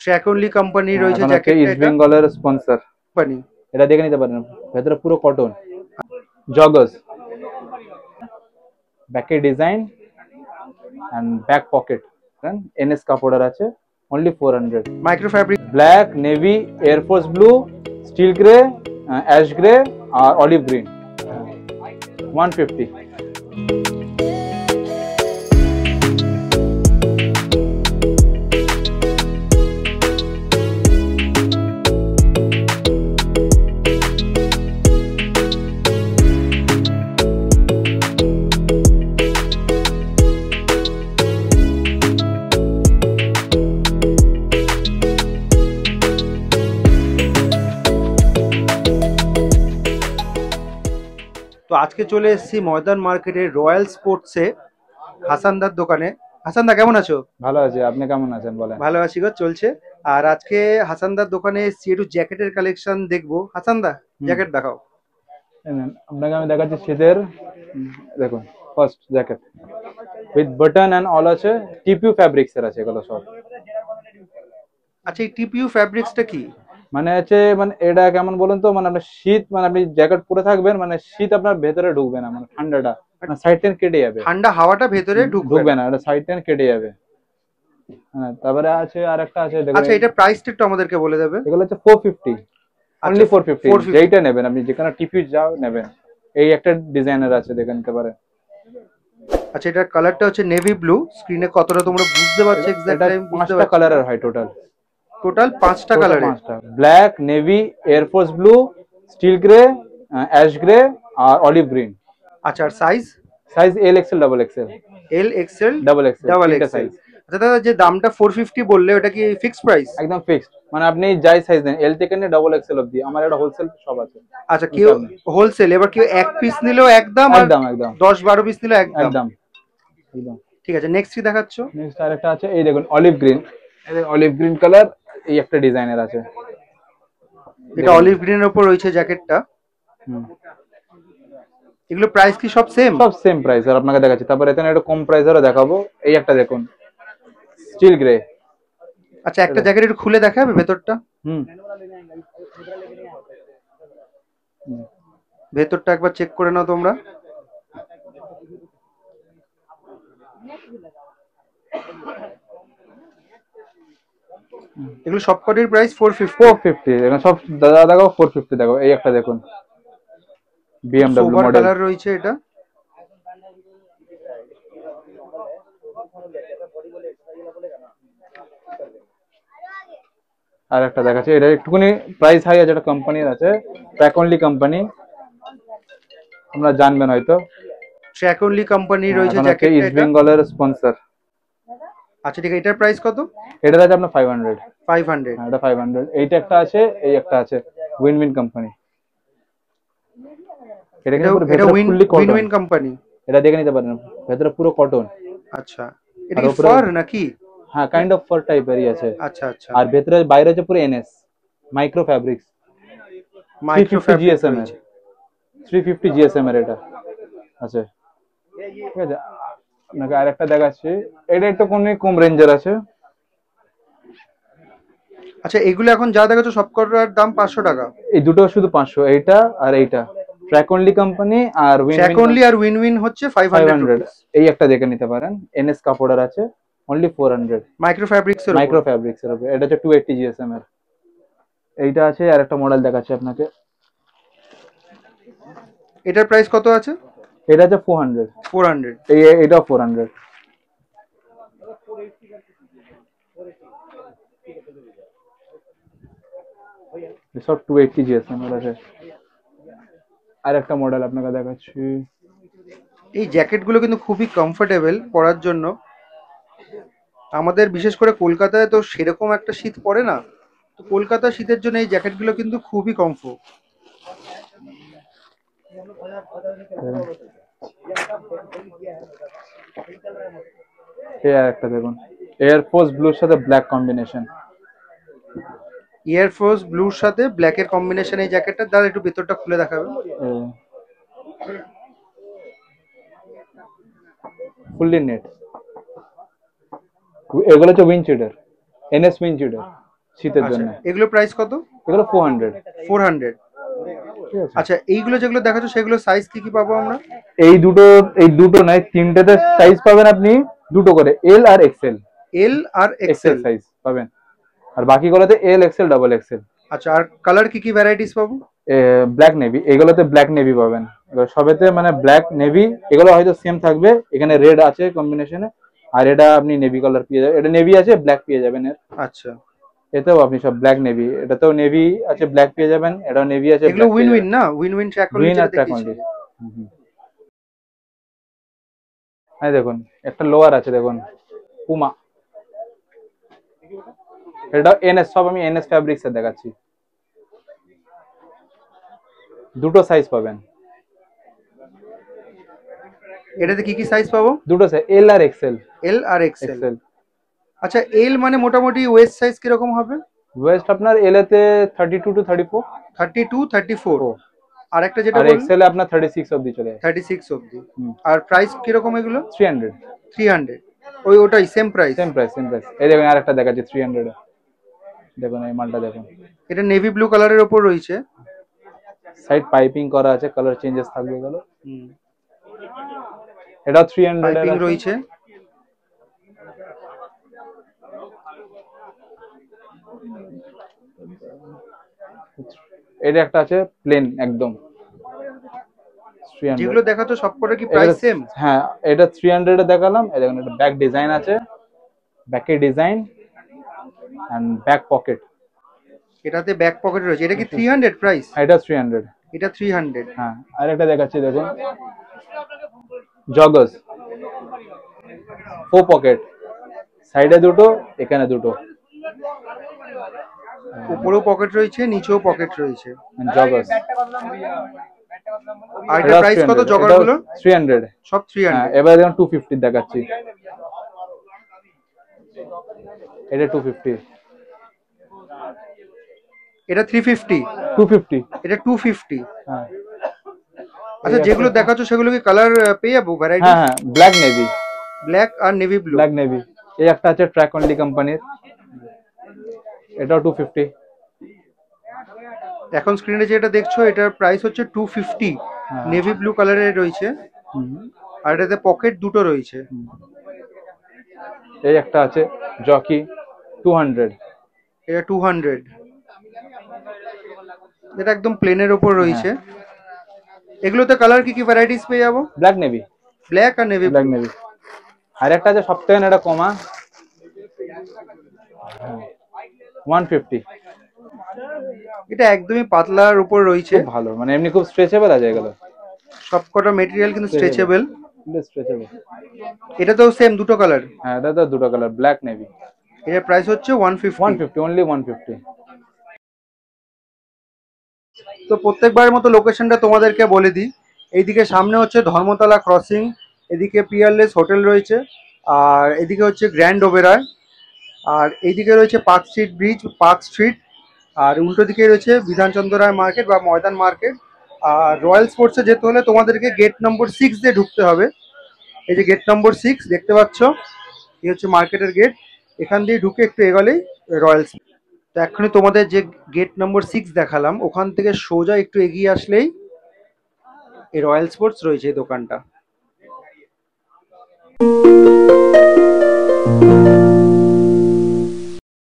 Track only company রয়েছে এখন জ্যাকেটটা, ইস্ট বেঙ্গলের স্পন্সর কোম্পানি। এটা দেখে নিতে পারেন, ভেতরে পুরো কটন জগার্স, ব্যাকে ডিজাইন এন্ড ব্যাক পকেট, এনএস কাপড়ের আছে, only 400। Micro fabric. Black, navy, air force blue, steel grey, ash grey আর অলিভ গ্রিন, 150। তো আজকে চলে এসেছি ময়দান মার্কেটের রয়্যাল স্পোর্টসে হাসানদার দোকানে। হাসানদা কেমন আছো? ভালো আছি, আপনি কেমন আছেন বলেন? ভালো আছি গো, চলছে। আর আজকে হাসানদার দোকানে এসেছি একটু জ্যাকেটের কালেকশন দেখবো। হাসানদা জ্যাকেট দেখাও। আপনাকে আমি দেখাচ্ছি শীতের, দেখুন first jacket with button and all আছে, টিপিউ ফ্যাব্রিক্স এর আছে এগুলো সব। আচ্ছা, এই টিপিইউ ফ্যাব্রিক্সটা কি? মানে হচ্ছে মানে এটা কেমন বলুন তো, মানে আপনার শীত, মানে আপনি জ্যাকেট পরে থাকবেন, মানে শীত আপনার ভেতরে ঢুকবে না, মানে ঠান্ডাটা সাইড টেন কেটে যাবে, ঠান্ডা হাওয়াটা ভেতরে ঢুকবে না, এটা সাইড টেন কেটে যাবে। হ্যাঁ, তারপরে আছে আরেকটা আছে দেখুন। আচ্ছা, এটা প্রাইসটা একটু আমাদেরকে বলে দেবে। এগুলো হচ্ছে 450, অনলি 450। 450। যেইটা নেবেন আপনি, যেখানে টিপিউ যাও নেবেন। এই একটা ডিজাইনের আছে, দেখেন নিতে পারেন। আচ্ছা, এটার কালারটা হচ্ছে নেভি ব্লু। স্ক্রিনে কতটা তোমরা বুঝতে পারছো এক্স্যাক্ট টাইম বুঝতে পাঁচটা পারছো? কালারের হয় টোটাল পাঁচটা কালারে। পাঁচটা, black, navy, air force blue, steel grey, ash grey আর অলিভ গ্রিন। আচ্ছা, আর size? Size L XL, double XL. L XL, double XL, double তিনটা এক্সেল। সাইজ। আচ্ছা দাদা, যে দামটা 450 বললে ওটা কি ফিক্সড প্রাইস? একদম ফিক্সড, মানে আপনি যাই সাইজ নেন, এল থেকে নিয়ে ডাবল এক্সেল অবধি আমার একটা হোলসেল সব আছে। আচ্ছা, কেউ হোলসেল, এবার কেউ এক পিস নিলেও একদম, আর একদম একদম 10-12 পিস নিলেও একদম। একদম একদম। ঠিক আছে, নেক্সট কি দেখাচ্ছ? নেক্সট আরেকটা আছে, এই দেখুন অলিভ গ্রিন, এই অলিভ গ্রিন কালার, এই একটা ডিজাইনের আছে। এটা অলিভ গ্রিনের উপর রয়েছে জ্যাকেটটা। এগুলো প্রাইস কি সব সেম? সব সেম প্রাইস, আর আপনাকে দেখাচ্ছি। তারপর এখানে একটা কম প্রাইসেরও দেখাবো, এই একটা দেখুন স্টিল গ্রে। আচ্ছা, একটা জ্যাকেট একটু খুলে দেখাবে ভেতরটা? ভেতরটা একবার চেক করে নাও তোমরা। এগুলো সবকটির প্রাইস 450। 450 এখানে সব দাদা দেখো, 450 দেখো। এই একটা দেখুন বিএমডব্লিউ সোভার মডেল, কালার রয়েছে এটা। আর একটা দেখাচ্ছি, এটা একটুখানি প্রাইস হাই আছে, এটা কোম্পানির আছে, ট্র্যাক অনলি কোম্পানি, আপনারা জানবেন হয়তো। ট্র্যাক অনলি কোম্পানি রয়েছে এখন জ্যাকেটটা, ইস্ট এটা। বেঙ্গলের স্পন্সর। আচ্ছা ঠিক আছে, এটার প্রাইস কত? এটা আছে আপনার 500। 500। এটা 500। এইটা একটা আছে, এই একটা আছে, উইন উইন কোম্পানি। এটা কিন্তু পুরো ভেতরে fully cotton. Win win company. এটা দেখে নিতে পারেন, ভেতরে পুরো কটন। আচ্ছা, এটা কি ফার নাকি? হ্যাঁ, কাইন্ড অফ ফার টাইপেরই আছে। আচ্ছা আচ্ছা। আর ভেতরে বাইরে আছে পুরো NS micro fabrics, micro GSM এর, 350 জিএসএম এর এটা আছে। ঠিক আছে, আপনাকে আরেকটা দেখাচ্ছি, এটা একটু কম রেঞ্জের আছে। আচ্ছা, এগুলো এখন যা দেখাচ্ছ সবকটার দাম 500 টাকা। এই দুটো শুধু 500, এইটা আর এইটা ট্র্যাক অনলি কোম্পানি, আর ট্র্যাক অনলি আর উইন উইন হচ্ছে 500। এই একটা দেখে নিতে পারেন, এনএস কাপড়ের আছে, অনলি 400। মাইক্রো ফ্যাব্রিক্স এর, মাইক্রো ফ্যাব্রিক্স এর উপর, এটা হচ্ছে 280 জিএসএম এর। এইটা আছে, আর একটা মডেল দেখাচ্ছি আপনাকে। এটার প্রাইস কত আছে? এটা আছে 400। 400। এটাও 400। সব 280 জিএসএম এর আছে। আর একটা মডেল আপনাকে দেখাচ্ছি। এই জ্যাকেটগুলো কিন্তু খুবই কমফোর্টেবল পরার জন্য। আমাদের বিশেষ করে কলকাতায় তো সেরকম একটা শীত পড়ে না, তো কলকাতার শীতের জন্য এই জ্যাকেটগুলো কিন্তু খুবই কমফোর্ট। এই আর একটা দেখুন, এয়ারফোর্স ব্লুর সাথে ব্ল্যাক কম্বিনেশন। এয়ারফোর্স ব্লুর সাথে ব্ল্যাকের কম্বিনেশন এই জ্যাকেটটা। দাদা একটু ভেতরটা খুলে দেখাবে। Fully net. এগুলো হচ্ছে উইনচিডার, এনএস উইনচিডার। শীতের আচ্ছা জন্য। এগুলো প্রাইস কত? এগুলো 400। 400। ঠিক আছে। আচ্ছা এইগুলো যেগুলো দেখাচ্ছ সেগুলো সাইজ কি কি পাবো আমরা? এই দুটো নয়, তিনটেতে সাইজ পাবেন আপনি দুটো করে, এল আর এক্সেল। এল আর এক্সেল এক্সেল সাইজ পাবেন, আর বাকিগুলোতে এল এক্সেল ডাবল এক্সেল। আচ্ছা আর কালার কি কি ভ্যারাইটিস পাবো? ব্ল্যাক নেভি, এগুলোতে ব্ল্যাক নেভি পাবেন। এবার সবেতে মানে ব্ল্যাক নেভি, এগুলো হয়তো সেম থাকবে, এখানে রেড আছে কম্বিনেশনে, আর এটা আপনি নেভি কালার পেয়ে যাবেন, এটা নেভি আছে ব্ল্যাক পেয়ে যাবেন এর। আচ্ছা এতেও আপনি সব ব্ল্যাক নেভি, এটাতেও নেভি আছে ব্ল্যাক পেয়ে যাবেন, এটাও নেভি আছে এগুলো ব্ল্যাক উইন পেয়ে উইন যাবেন। না? উইন উইন ট্র্যাকলি গ্রিন আর যেটা ট্র্যাক দেখিয়েছি। অনলি। হ্যাঁ দেখুন একটা লোয়ার আছে দেখুন, পুমা, এটা এনএস, সব আমি এনএস ফ্যাব্রিক্স এর দেখাচ্ছি। দুটো সাইজ পাবেন, এটাতে কি কি সাইজ পাবো? দুটো সাইজ, এল আর এক্সেল। এল আর এক্সেল। এক্সেল। আচ্ছা এল মানে মোটামুটি ওয়েস্ট সাইজ কিরকম হবে? ওয়েস্ট আপনার এল এতে 32 to 34, 32 34। আর একটা যেটা আর বললেন এক্সেল এ আপনার 36 অবধি চলে যায়। 36 অবধি। আর প্রাইস কিরকম এগুলো? 300। 300। ওটাই same price? Same price, same price. এই দেখুন আরেকটা দেখাচ্ছি 300 এ, দেখুন এই মালটা দেখুন, এটা নেভি ব্লু কালারের ওপর রয়েছে। সাইড পাইপিং করা আছে, কালার চেঞ্জেস থাকবে এগুলো। হুম এটা 300 এর পাইপিং আছে। রয়েছে। এটা একটা আছে প্লেন একদম 300। যেগুলো দেখাতো সবকটা কি প্রাইস সেম? হ্যাঁ এটা 300 এ দেখালাম। এই দেখুন এটা ব্যাক ডিজাইন আছে, ব্যাকে ডিজাইন এন্ড ব্যাক পকেট। এটাতে ব্যাক পকেট রয়েছে। এটা কি 300 প্রাইস? এটা 300। এটা 300। হ্যাঁ আরেকটা দেখাচ্ছি দেখুন, জগার্স 4 পকেট, সাইডে দুটো, এখানে দুটো, উপরেও পকেট রয়েছে নিচেও পকেট রয়েছে। জগার্স। আর এটা প্রাইস কত জগার গুলো? 300 সব হ্যাঁ। 300। এবার দেখুন 250 দেখাচ্ছি, এটা 250। এটা 350। 250 এটা 250। হ্যাঁ। আচ্ছা যেগুলো দেখাচ্ছ সেগুলো কি কালার পেয়ে যাবো ভ্যারাইটি? হ্যাঁ হ্যাঁ, ব্ল্যাক নেভি, ব্ল্যাক আর নেভি ব্লু। Black navy. এই একটা আছে ট্র্যাক অনলি কোম্পানির, এটাও 250। এখন স্ক্রিনে যেটা দেখছো এটার প্রাইস হচ্ছে 250। নেভি ব্লু কালারের রয়েছে আর এটাতে পকেট দুটো রয়েছে। এই একটা আছে জকি 200। এটা 200। এটা একদম প্লেনের ওপর রয়েছে। এগুলোতে কালার কি কি ভ্যারাইটিস পেয়ে যাবো? ব্ল্যাক নেভি, ব্ল্যাক আর নেভি ব্ল্যাক ব্লু। নেভি। আর একটা আছে সবথেকে এটা কমা 150। এটা একদমই পাতলার উপর রয়েছে। খুব ভালো, মানে এমনি খুব স্ট্রেচেবল আছে এগুলো, সবকটা মেটেরিয়াল কিন্তু স্ট্রেচেবল। স্ট্রেচেবল। এটা তো সেম দুটো কালার? হ্যাঁ এটা তো দুটো কালার, ব্ল্যাক নেভি। এর প্রাইস হচ্ছে 150। 150 অনলি 150। তো প্রত্যেকবারের মতো লোকেশনটা তোমাদেরকে বলে দিই। এইদিকে সামনে হচ্ছে ধর্মতলা ক্রসিং, এদিকে পিয়ারলেস হোটেল রয়েছে, আর এদিকে হচ্ছে গ্র্যান্ড ওবেরয়, আর এইদিকে রয়েছে park street bridge, park street, আর উল্টো দিকে রয়েছে বিধানচন্দ্র রায় মার্কেট বা ময়দান মার্কেট। আর রয়্যাল স্পোর্টসে যেতে হলে তোমাদেরকে গেট নম্বর 6 দিয়ে ঢুকতে হবে। এই যে গেট নম্বর 6 দেখতে পাচ্ছ, এই হচ্ছে মার্কেটের গেট। এখান দিয়ে ঢুকে একটু এগোলেই রয়্যাল। তো এক্ষুনি তোমাদের যে গেট নম্বর 6 দেখালাম ওখান থেকে সোজা একটু এগিয়ে আসলেই এই রয়্যাল স্পোর্টস রয়েছে এই দোকানটা।